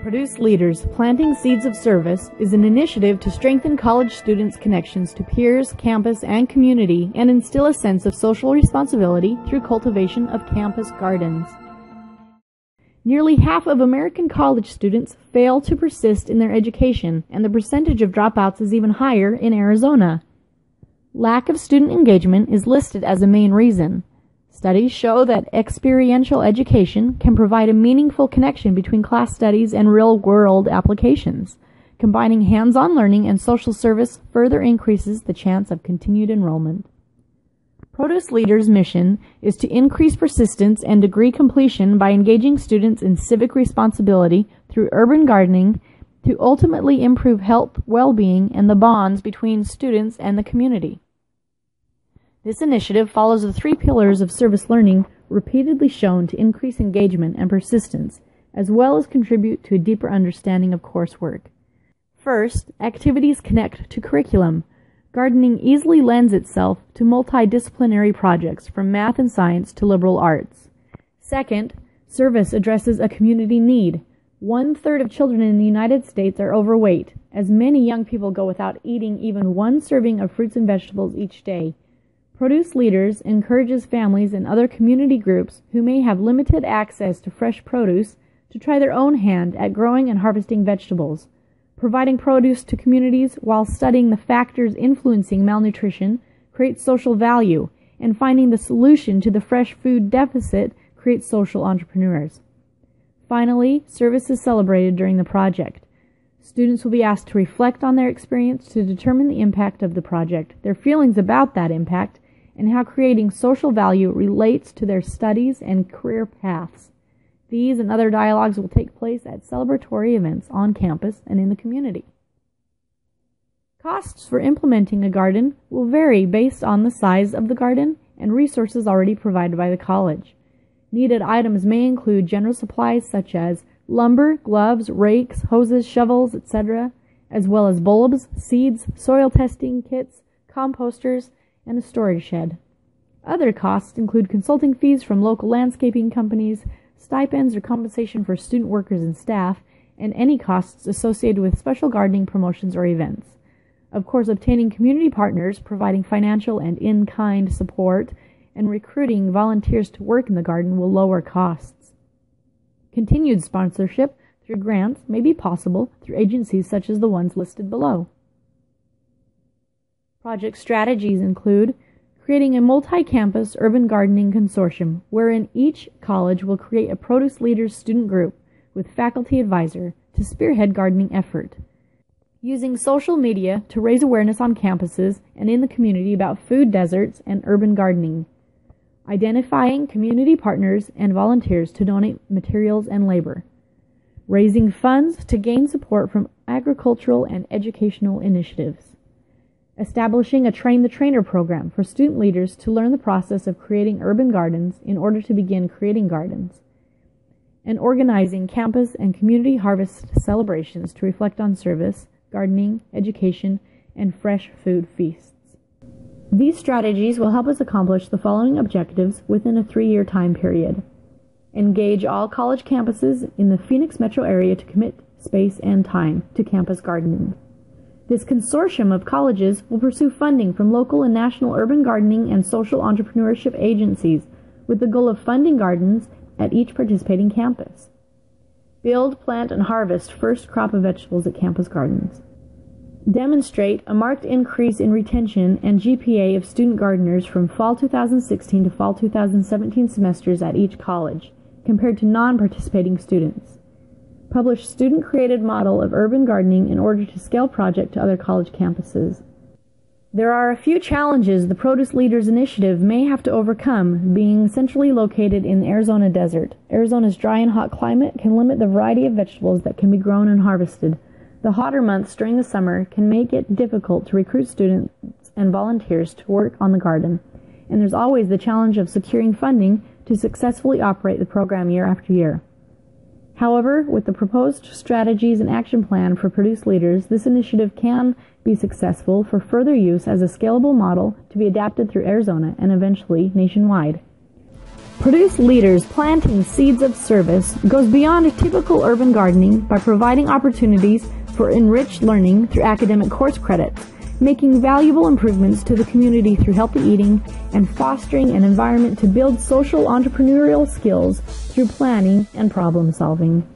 Produce Leaders, Planting Seeds of Service is an initiative to strengthen college students' connections to peers, campus, and community and instill a sense of social responsibility through cultivation of campus gardens. Nearly half of American college students fail to persist in their education, and the percentage of dropouts is even higher in Arizona. Lack of student engagement is listed as a main reason. Studies show that experiential education can provide a meaningful connection between class studies and real-world applications. Combining hands-on learning and social service further increases the chance of continued enrollment. Produce Leaders' mission is to increase persistence and degree completion by engaging students in civic responsibility through urban gardening to ultimately improve health, well-being, and the bonds between students and the community. This initiative follows the 3 pillars of service learning repeatedly shown to increase engagement and persistence, as well as contribute to a deeper understanding of coursework. First, activities connect to curriculum. Gardening easily lends itself to multidisciplinary projects from math and science to liberal arts. Second, service addresses a community need. 1/3 of children in the United States are overweight, as many young people go without eating even 1 serving of fruits and vegetables each day. Produce Leaders encourages families and other community groups who may have limited access to fresh produce to try their own hand at growing and harvesting vegetables. Providing produce to communities while studying the factors influencing malnutrition creates social value, and finding the solution to the fresh food deficit creates social entrepreneurs. Finally, service is celebrated during the project. Students will be asked to reflect on their experience to determine the impact of the project, their feelings about that impact, and how creating social value relates to their studies and career paths. These and other dialogues will take place at celebratory events on campus and in the community. Costs for implementing a garden will vary based on the size of the garden and resources already provided by the college. Needed items may include general supplies such as lumber, gloves, rakes, hoses, shovels, etc., as well as bulbs, seeds, soil testing kits, composters, and a storage shed. Other costs include consulting fees from local landscaping companies, stipends or compensation for student workers and staff, and any costs associated with special gardening promotions or events. Of course, obtaining community partners, providing financial and in-kind support, and recruiting volunteers to work in the garden will lower costs. Continued sponsorship through grants may be possible through agencies such as the ones listed below. Project strategies include creating a multi-campus urban gardening consortium wherein each college will create a Produce Leaders student group with faculty advisor to spearhead gardening effort. Using social media to raise awareness on campuses and in the community about food deserts and urban gardening. Identifying community partners and volunteers to donate materials and labor. Raising funds to gain support from agricultural and educational initiatives. Establishing a Train-the-Trainer program for student leaders to learn the process of creating urban gardens in order to begin creating gardens. And organizing campus and community harvest celebrations to reflect on service, gardening, education, and fresh food feasts. These strategies will help us accomplish the following objectives within a 3-year time period. Engage all college campuses in the Phoenix metro area to commit space and time to campus gardening. This consortium of colleges will pursue funding from local and national urban gardening and social entrepreneurship agencies with the goal of funding gardens at each participating campus. Build, plant, and harvest first crop of vegetables at campus gardens. Demonstrate a marked increase in retention and GPA of student gardeners from fall 2016 to fall 2017 semesters at each college, compared to non-participating students. Publish student-created model of urban gardening in order to scale project to other college campuses. There are a few challenges the Produce Leaders initiative may have to overcome, being centrally located in the Arizona desert. Arizona's dry and hot climate can limit the variety of vegetables that can be grown and harvested. The hotter months during the summer can make it difficult to recruit students and volunteers to work on the garden, and there's always the challenge of securing funding to successfully operate the program year after year. However, with the proposed strategies and action plan for Produce Leaders, this initiative can be successful for further use as a scalable model to be adapted through Arizona and eventually nationwide. Produce Leaders Planting Seeds of Service goes beyond typical urban gardening by providing opportunities for enriched learning through academic course credits, making valuable improvements to the community through healthy eating, and fostering an environment to build social entrepreneurial skills through planning and problem solving.